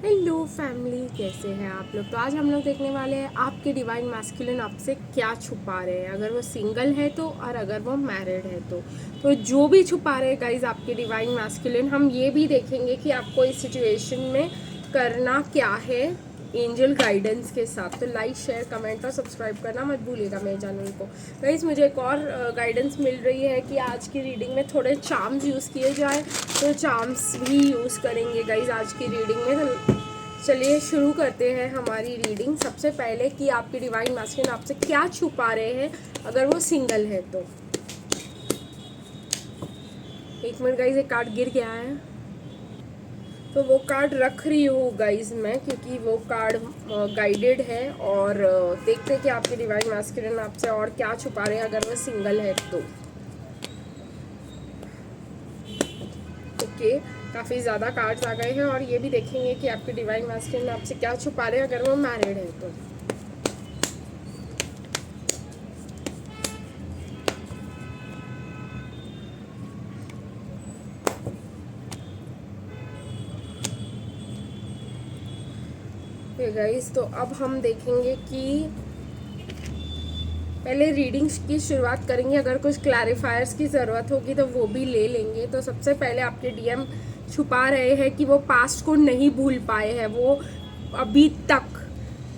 Hello family, कैसे हैं आप लोग। तो आज हम लोग देखने वाले हैं आपके डिवाइन मैस्कुलिन आपसे क्या छुपा रहे हैं, अगर वो सिंगल है तो, और अगर वो मैरिड है तो जो भी छुपा रहे हैं गाइज आपके डिवाइन मैस्कुलिन, हम ये भी देखेंगे कि आपको इस सिचुएशन में करना क्या है एंजल गाइडेंस के साथ। तो लाइक, शेयर, कमेंट और सब्सक्राइब करना मत भूलिएगा मेरे चैनल को। गाइज मुझे एक और गाइडेंस मिल रही है कि आज की रीडिंग में थोड़े चार्म्स यूज़ किए जाए, तो चार्म्स भी यूज़ करेंगे गाइज आज की रीडिंग में। तो चलिए शुरू करते हैं हमारी रीडिंग। सबसे पहले कि आपके डिवाइन मैस्कुलिन आपसे क्या छुपा रहे हैं अगर वो सिंगल है तो। एक मिनट गाइज, एक कार्ड गिर गया है तो वो कार्ड रख रही हूँ गाइज मैं, क्योंकि वो कार्ड गाइडेड है। और देखते हैं कि आपके डिवाइन मैस्कुलिन आपसे और क्या छुपा रहे हैं अगर वो सिंगल है तो। ओके, काफ़ी ज़्यादा कार्ड्स आ गए हैं और ये भी देखेंगे कि आपके डिवाइन मैस्कुलिन आपसे क्या छुपा रहे हैं अगर वो मैरिड है तो। गाइस तो अब हम देखेंगे कि पहले रीडिंग्स की शुरुआत करेंगे। अगर कुछ क्लैरिफायर्स की ज़रूरत होगी तो वो भी ले लेंगे। तो सबसे पहले आपके डीएम छुपा रहे हैं कि वो पास्ट को नहीं भूल पाए हैं। वो अभी तक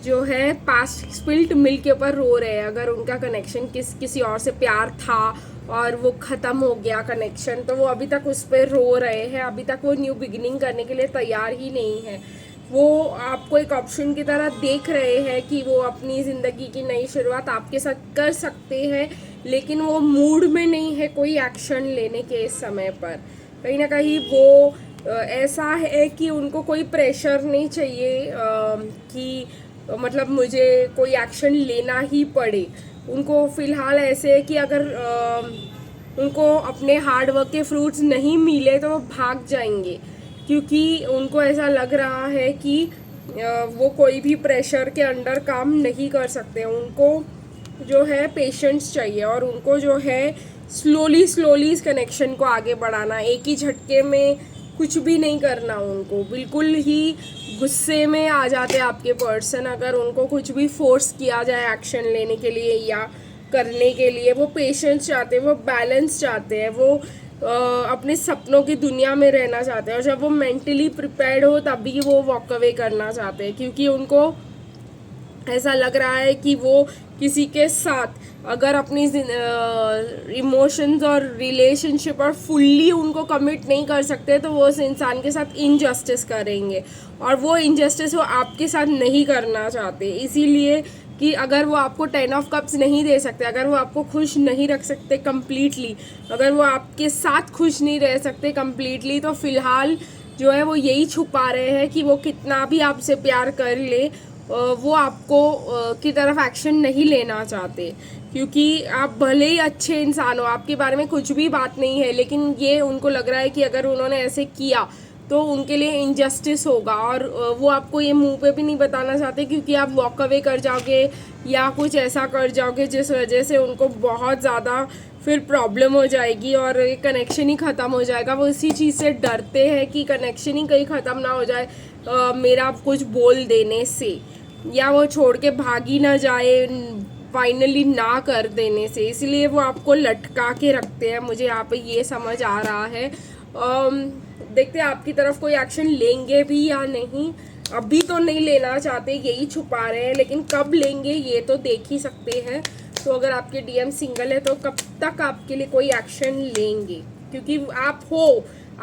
जो है पास्ट स्पिल्ट मिल के ऊपर रो रहे हैं। अगर उनका कनेक्शन किसी और से प्यार था और वो ख़त्म हो गया कनेक्शन, तो वो अभी तक उस पर रो रहे हैं। अभी तक वो न्यू बिगिनिंग करने के लिए तैयार ही नहीं है। वो आपको एक ऑप्शन की तरह देख रहे हैं कि वो अपनी ज़िंदगी की नई शुरुआत आपके साथ कर सकते हैं, लेकिन वो मूड में नहीं है कोई एक्शन लेने के इस समय पर। कहीं ना कहीं वो ऐसा है कि उनको कोई प्रेशर नहीं चाहिए कि मतलब मुझे कोई एक्शन लेना ही पड़े। उनको फ़िलहाल ऐसे है कि अगर उनको अपने हार्ड वर्क के फ्रूट्स नहीं मिले तो वो भाग जाएंगे, क्योंकि उनको ऐसा लग रहा है कि वो कोई भी प्रेशर के अंडर काम नहीं कर सकते। उनको जो है पेशेंस चाहिए और उनको जो है स्लोली स्लोली इस कनेक्शन को आगे बढ़ाना। एक ही झटके में कुछ भी नहीं करना। उनको बिल्कुल ही गुस्से में आ जाते हैं आपके पर्सन अगर उनको कुछ भी फोर्स किया जाए एक्शन लेने के लिए या करने के लिए। वो पेशेंस चाहते हैं, वो बैलेंस चाहते हैं, वो अपने सपनों की दुनिया में रहना चाहते हैं। और जब वो मेंटली प्रिपेयर्ड हो तभी वो वॉक अवे करना चाहते हैं, क्योंकि उनको ऐसा लग रहा है कि वो किसी के साथ अगर अपनी इमोशंस और रिलेशनशिप और फुल्ली उनको कमिट नहीं कर सकते तो वो उस इंसान के साथ इनजस्टिस करेंगे। और वो इनजस्टिस वो आपके साथ नहीं करना चाहते, इसीलिए कि अगर वो आपको 10 ऑफ कप्स नहीं दे सकते, अगर वो आपको खुश नहीं रख सकते कम्प्लीटली, अगर वो आपके साथ खुश नहीं रह सकते कम्प्लीटली, तो फ़िलहाल जो है वो यही छुपा रहे हैं कि वो कितना भी आपसे प्यार कर ले वो आपको की तरफ एक्शन नहीं लेना चाहते। क्योंकि आप भले ही अच्छे इंसान हो, आपके बारे में कुछ भी बात नहीं है, लेकिन ये उनको लग रहा है कि अगर उन्होंने ऐसे किया तो उनके लिए इनजस्टिस होगा। और वो आपको ये मुंह पे भी नहीं बताना चाहते, क्योंकि आप वॉक अवे कर जाओगे या कुछ ऐसा कर जाओगे जिस वजह से उनको बहुत ज़्यादा फिर प्रॉब्लम हो जाएगी और कनेक्शन ही ख़त्म हो जाएगा। वो इसी चीज़ से डरते हैं कि कनेक्शन ही कहीं ख़त्म ना हो जाए मेरा कुछ बोल देने से, या वो छोड़ के भागी ना जाए फाइनली ना कर देने से। इसलिए वो आपको लटका के रखते हैं। मुझे यहाँ पे ये समझ आ रहा है। देखते हैं आपकी तरफ कोई एक्शन लेंगे भी या नहीं। अभी तो नहीं लेना चाहते, यही छुपा रहे हैं, लेकिन कब लेंगे ये तो देख ही सकते हैं। तो अगर आपके डीएम सिंगल है तो कब तक आपके लिए कोई एक्शन लेंगे, क्योंकि आप हो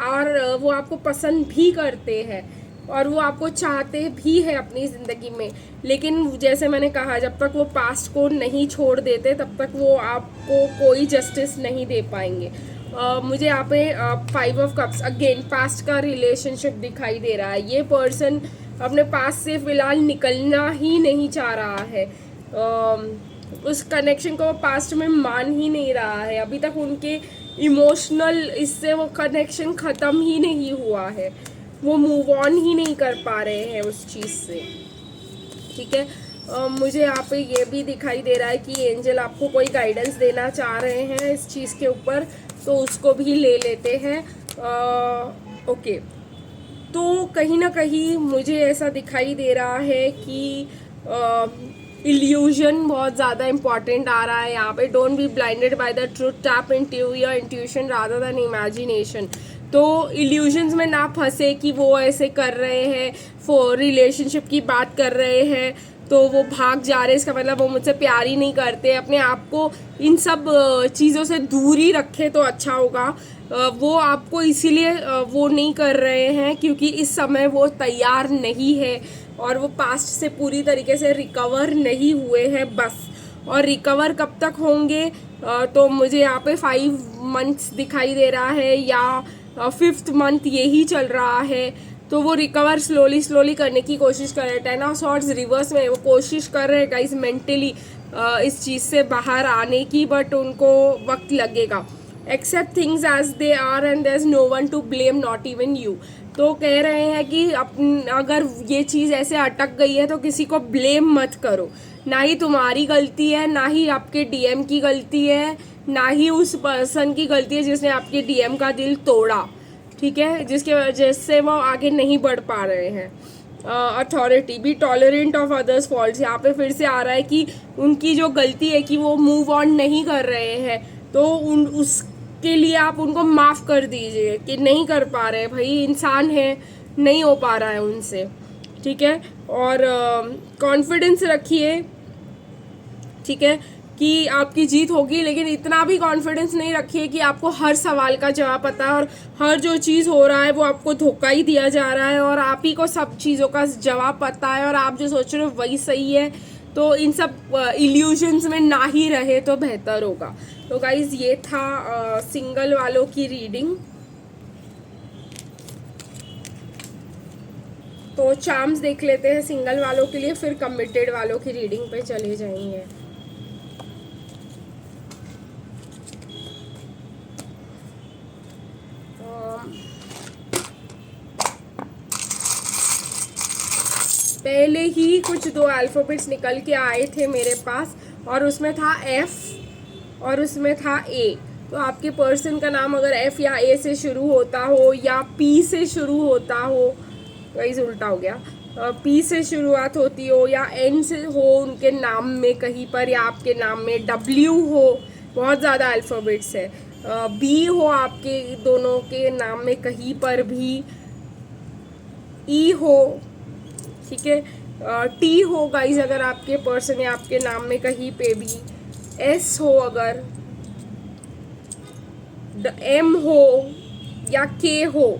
और वो आपको पसंद भी करते हैं और वो आपको चाहते भी है अपनी ज़िंदगी में। लेकिन जैसे मैंने कहा, जब तक वो पास्ट को नहीं छोड़ देते तब तक वो आपको कोई जस्टिस नहीं दे पाएंगे। मुझे यहाँ पे 5 ऑफ कप्स अगेन पास्ट का रिलेशनशिप दिखाई दे रहा है। ये पर्सन अपने पास्ट से फ़िलहाल निकलना ही नहीं चाह रहा है। उस कनेक्शन को वो पास्ट में मान ही नहीं रहा है। अभी तक उनके इमोशनल इससे वो कनेक्शन ख़त्म ही नहीं हुआ है। वो मूव ऑन ही नहीं कर पा रहे हैं उस चीज़ से। ठीक है, मुझे यहाँ पे ये भी दिखाई दे रहा है कि एंजल आपको कोई गाइडेंस देना चाह रहे हैं इस चीज़ के ऊपर, तो उसको भी ले लेते हैं। ओके, तो कहीं ना कहीं मुझे ऐसा दिखाई दे रहा है कि इल्यूजन बहुत ज़्यादा इंपॉर्टेंट आ रहा है यहाँ पे। Don't be blinded by the truth, tap into your intuition rather than imagination. तो इल्यूजन्स में ना फंसे कि वो ऐसे कर रहे हैं, फॉर रिलेशनशिप की बात कर रहे हैं तो वो भाग जा रहे हैं, इसका मतलब वो मुझसे प्यार ही नहीं करते। अपने आप को इन सब चीज़ों से दूर ही रखे तो अच्छा होगा। वो आपको इसीलिए वो नहीं कर रहे हैं क्योंकि इस समय वो तैयार नहीं है और वो पास्ट से पूरी तरीके से रिकवर नहीं हुए हैं बस। और रिकवर कब तक होंगे, तो मुझे यहाँ पे 5 मंथ्स दिखाई दे रहा है या 5th मंथ यही चल रहा है। तो वो रिकवर स्लोली करने की कोशिश कर रहे हैं। 10 ऑफ सॉर्ड्स रिवर्स में वो कोशिश कर रहे हैं गाइस मेंटली इस चीज़ से बाहर आने की, बट उनको वक्त लगेगा। Accept things as they are and there is no one to blame, not even you. तो कह रहे हैं कि अगर ये चीज़ ऐसे अटक गई है तो किसी को ब्लेम मत करो। ना ही तुम्हारी गलती है, ना ही आपके डीएम की गलती है, ना ही उस पर्सन की गलती है जिसने आपके डीएम का दिल तोड़ा, ठीक है, जिसके वजह से वो आगे नहीं बढ़ पा रहे हैं। Authority, be tolerant of others faults. यहाँ पे फिर से आ रहा है कि उनकी जो गलती है कि वो मूव ऑन नहीं कर रहे हैं, तो उसके लिए आप उनको माफ़ कर दीजिए कि नहीं कर पा रहे, भाई इंसान है, नहीं हो पा रहा है उनसे, ठीक है। और कॉन्फिडेंस रखिए, ठीक है, कि आपकी जीत होगी, लेकिन इतना भी कॉन्फिडेंस नहीं रखिए कि आपको हर सवाल का जवाब पता है और हर जो चीज़ हो रहा है वो आपको धोखा ही दिया जा रहा है और आप ही को सब चीज़ों का जवाब पता है और आप जो सोच रहे हो वही सही है। तो इन सब इल्यूजन्स में ना ही रहे तो बेहतर होगा। तो गाइज ये था सिंगल वालों की रीडिंग। तो चार्म्स देख लेते हैं सिंगल वालों के लिए, फिर कमिटेड वालों की रीडिंग पे चले जाएंगे। पहले ही कुछ 2 अल्फ़ाबेट्स निकल के आए थे मेरे पास और उसमें था F और उसमें था A। तो आपके पर्सन का नाम अगर F या A से शुरू होता हो या P से शुरू होता हो, गाइस उल्टा हो गया, P से शुरुआत होती हो या N से हो उनके नाम में कहीं पर, या आपके नाम में W हो, बहुत ज़्यादा अल्फ़ाबेट्स है, B हो आपके दोनों के नाम में कहीं पर भी, E हो, ठीक है, T हो गाइज अगर आपके पर्सन या आपके नाम में कहीं पे भी, S हो अगर, M हो या K हो,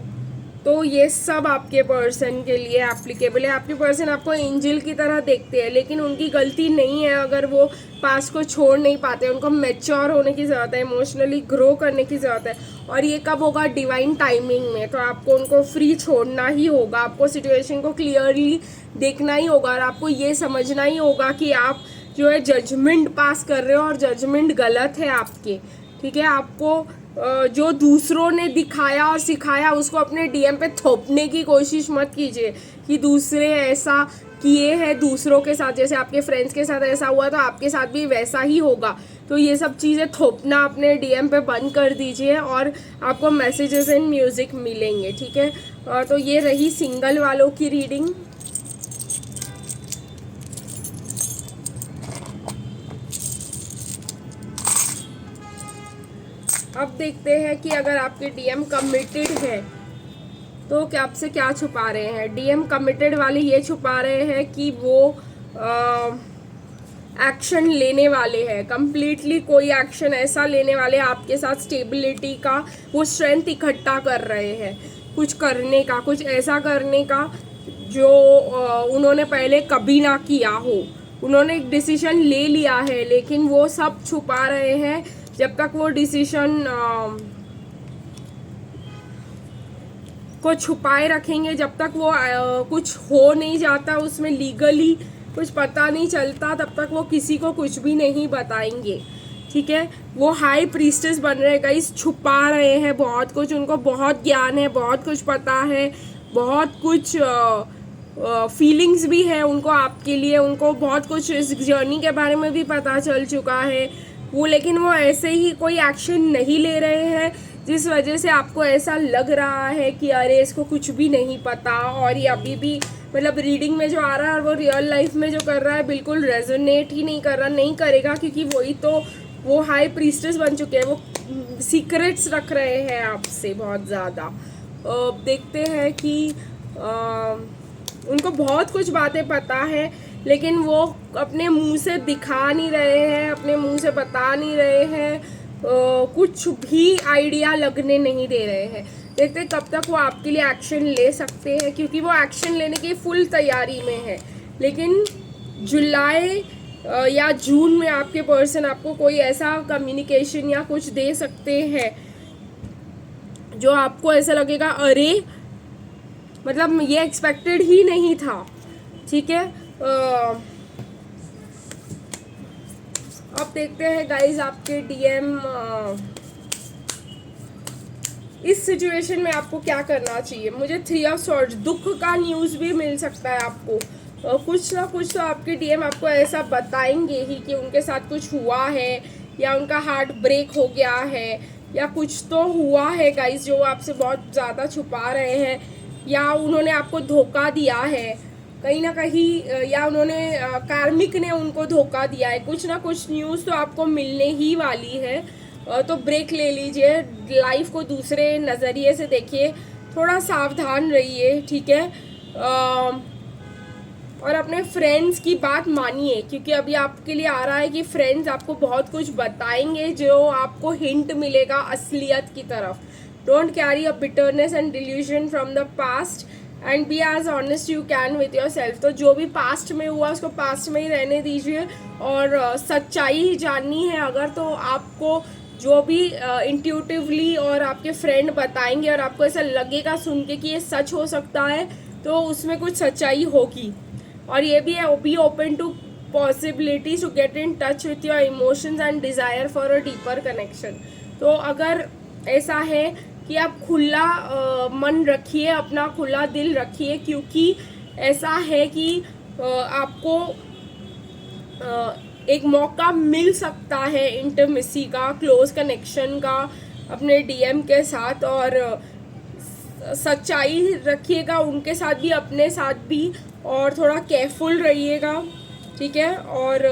तो ये सब आपके पर्सन के लिए एप्लीकेबल है। आपके पर्सन आपको एंजल की तरह देखते हैं, लेकिन उनकी गलती नहीं है अगर वो पास को छोड़ नहीं पाते। उनको मैच्योर होने की ज़रूरत है, इमोशनली ग्रो करने की ज़रूरत है, और ये कब होगा, डिवाइन टाइमिंग में। तो आपको उनको फ्री छोड़ना ही होगा, आपको सिचुएशन को क्लियरली देखना ही होगा और आपको ये समझना ही होगा कि आप जो है जजमेंट पास कर रहे हो और जजमेंट गलत है आपके, ठीक है। आपको जो दूसरों ने दिखाया और सिखाया उसको अपने डीएम पे थोपने की कोशिश मत कीजिए कि दूसरे ऐसा किए हैं दूसरों के साथ, जैसे आपके फ्रेंड्स के साथ ऐसा हुआ तो आपके साथ भी वैसा ही होगा। तो ये सब चीज़ें थोपना अपने डीएम पे बंद कर दीजिए और आपको मैसेजेस एंड म्यूज़िक मिलेंगे, ठीक है। तो ये रही सिंगल वालों की रीडिंग। अब देखते हैं कि अगर आपके डीएम कमिटेड है तो क्या आपसे क्या छुपा रहे हैं। डीएम कमिटेड वाले ये छुपा रहे हैं कि वो एक्शन लेने वाले हैं, कंप्लीटली कोई एक्शन ऐसा लेने वाले हैं आपके साथ, स्टेबिलिटी का वो स्ट्रेंथ इकट्ठा कर रहे हैं, कुछ करने का, कुछ ऐसा करने का जो उन्होंने पहले कभी ना किया हो। उन्होंने एक डिसीजन ले लिया है लेकिन वो सब छुपा रहे हैं। जब तक वो डिसीजन को छुपाए रखेंगे, जब तक वो कुछ हो नहीं जाता उसमें लीगली कुछ पता नहीं चलता, तब तक वो किसी को कुछ भी नहीं बताएंगे, ठीक है। वो हाई प्रीस्टेस बन रहे हैं गाइस, छुपा रहे हैं बहुत कुछ, उनको बहुत ज्ञान है, बहुत कुछ पता है, बहुत कुछ फीलिंग्स भी है उनको आपके लिए, उनको बहुत कुछ इस जर्नी के बारे में भी पता चल चुका है वो, लेकिन वो ऐसे ही कोई एक्शन नहीं ले रहे हैं जिस वजह से आपको ऐसा लग रहा है कि अरे इसको कुछ भी नहीं पता, और ये अभी भी मतलब रीडिंग में जो आ रहा है और वो रियल लाइफ में जो कर रहा है बिल्कुल रेजोनेट ही नहीं कर रहा, नहीं करेगा, क्योंकि वही तो वो हाई प्रीस्टेस बन चुके हैं, वो सीक्रेट्स रख रहे हैं आपसे बहुत ज़्यादा। देखते हैं कि उनको बहुत कुछ बातें पता है, लेकिन वो अपने मुंह से दिखा नहीं रहे हैं, अपने मुंह से बता नहीं रहे हैं, कुछ भी आइडिया लगने नहीं दे रहे हैं। देखते हैं कब तक वो आपके लिए एक्शन ले सकते हैं, क्योंकि वो एक्शन लेने की फुल तैयारी में है। लेकिन जुलाई या जून में आपके पर्सन आपको कोई ऐसा कम्युनिकेशन या कुछ दे सकते हैं जो आपको ऐसा लगेगा अरे मतलब ये एक्सपेक्टेड ही नहीं था। ठीक है, अब देखते हैं गाइज आपके डीएम इस सिचुएशन में आपको क्या करना चाहिए। मुझे 3 ऑफ सॉर्ड्स, दुख का न्यूज़ भी मिल सकता है आपको। कुछ ना कुछ तो आपके डीएम आपको ऐसा बताएंगे ही कि उनके साथ कुछ हुआ है, या उनका हार्ट ब्रेक हो गया है, या कुछ तो हुआ है गाइज जो आपसे बहुत ज़्यादा छुपा रहे हैं, या उन्होंने आपको धोखा दिया है कहीं ना कहीं, या उन्होंने कार्मिक ने उनको धोखा दिया है। कुछ ना कुछ न्यूज़ तो आपको मिलने ही वाली है। तो ब्रेक ले लीजिए, लाइफ को दूसरे नज़रिए से देखिए, थोड़ा सावधान रहिए। ठीक है, और अपने फ्रेंड्स की बात मानिए, क्योंकि अभी आपके लिए आ रहा है कि फ्रेंड्स आपको बहुत कुछ बताएंगे जो आपको हिंट मिलेगा असलियत की तरफ। Don't carry a bitterness and delusion from the past and be as honest you can with yourself. तो जो भी पास्ट में हुआ उसको पास्ट में ही रहने दीजिए, और सच्चाई जाननी है अगर, तो आपको जो भी इंट्यूटिवली और आपके फ्रेंड बताएंगे और आपको ऐसा लगेगा सुन के कि ये सच हो सकता है, तो उसमें कुछ सच्चाई होगी। और ये भी है, be open to possibilities to get in touch with your emotions and desire for a deeper connection. तो अगर ऐसा है कि आप खुला मन रखिए, अपना खुला दिल रखिए, क्योंकि ऐसा है कि आपको एक मौका मिल सकता है इंटिमेसी का, क्लोज कनेक्शन का अपने डीएम के साथ। और सच्चाई रखिएगा उनके साथ भी, अपने साथ भी, और थोड़ा केयरफुल रहिएगा। ठीक है, और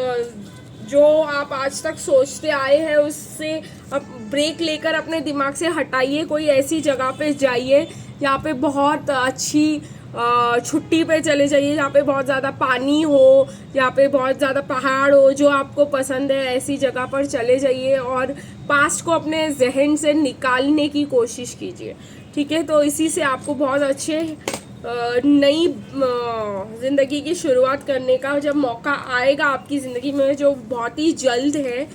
जो आप आज तक सोचते आए हैं उससे अब ब्रेक लेकर अपने दिमाग से हटाइए। कोई ऐसी जगह पे जाइए जहाँ पे बहुत अच्छी छुट्टी पे चले जाइए, जहाँ पे बहुत ज़्यादा पानी हो, जहाँ पे बहुत ज़्यादा पहाड़ हो, जो आपको पसंद है ऐसी जगह पर चले जाइए, और पास्ट को अपने जहन से निकालने की कोशिश कीजिए। ठीक है, तो इसी से आपको बहुत अच्छे नई ज़िंदगी की शुरुआत करने का जब मौका आएगा आपकी ज़िंदगी में, जो बहुत ही जल्द है,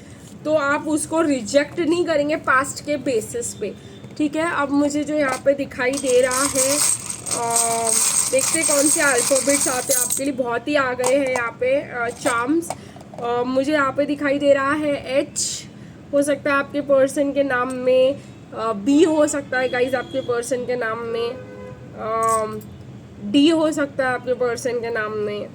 तो आप उसको रिजेक्ट नहीं करेंगे पास्ट के बेसिस पे। ठीक है, अब मुझे जो यहाँ पे दिखाई दे रहा है, देखते कौन से अल्फ़ाबेट्स आते हैं आपके लिए। बहुत ही आ गए हैं यहाँ पे चार्म्स। मुझे यहाँ पे दिखाई दे रहा है एच, हो सकता है आपके पर्सन के नाम में, बी हो सकता है गाइज आपके पर्सन के नाम में, डी हो सकता है आपके पर्सन के नाम में,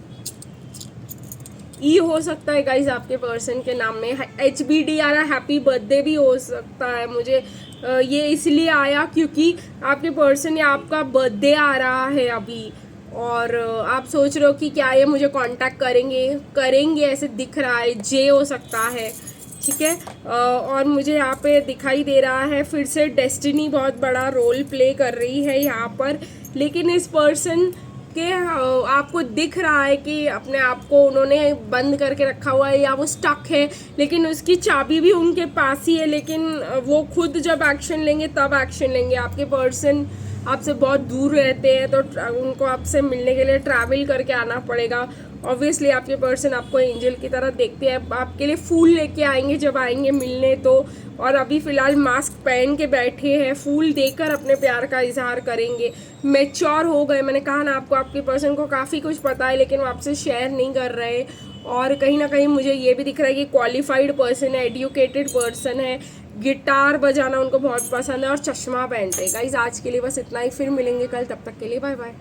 ई हो सकता है गाइज आपके पर्सन के नाम में, एच बी डी आ रहा है, हैप्पी बर्थडे भी हो सकता है। मुझे ये इसलिए आया क्योंकि आपके पर्सन या आपका बर्थडे आ रहा है अभी, और आप सोच रहे हो कि क्या ये मुझे कांटेक्ट करेंगे ऐसे दिख रहा है। जे हो सकता है। ठीक है, और मुझे यहाँ पे दिखाई दे रहा है फिर से डेस्टिनी बहुत बड़ा रोल प्ले कर रही है यहाँ पर। लेकिन इस पर्सन के आपको दिख रहा है कि अपने आप को उन्होंने बंद करके रखा हुआ है, या वो स्टक है, लेकिन उसकी चाबी भी उनके पास ही है। लेकिन वो खुद जब एक्शन लेंगे तब एक्शन लेंगे। आपके पर्सन आपसे बहुत दूर रहते हैं, तो उनको आपसे मिलने के लिए ट्रैवल करके आना पड़ेगा। ऑब्वियसली आपके पर्सन आपको एंजल की तरह देखते हैं, आपके लिए फूल लेके आएंगे जब आएंगे मिलने तो। और अभी फ़िलहाल मास्क पहन के बैठे हैं, फूल देकर अपने प्यार का इजहार करेंगे। मैच्योर हो गए, मैंने कहा ना आपको, आपके पर्सन को काफ़ी कुछ पता है, लेकिन वो आपसे शेयर नहीं कर रहे। और कहीं ना कहीं मुझे ये भी दिख रहा है कि क्वालिफाइड पर्सन है, एडुकेटेड पर्सन है, गिटार बजाना उनको बहुत पसंद है, और चश्मा पहनते हैं। गाइस आज के लिए बस इतना ही, फिर मिलेंगे कल, तब तक के लिए बाय बाय।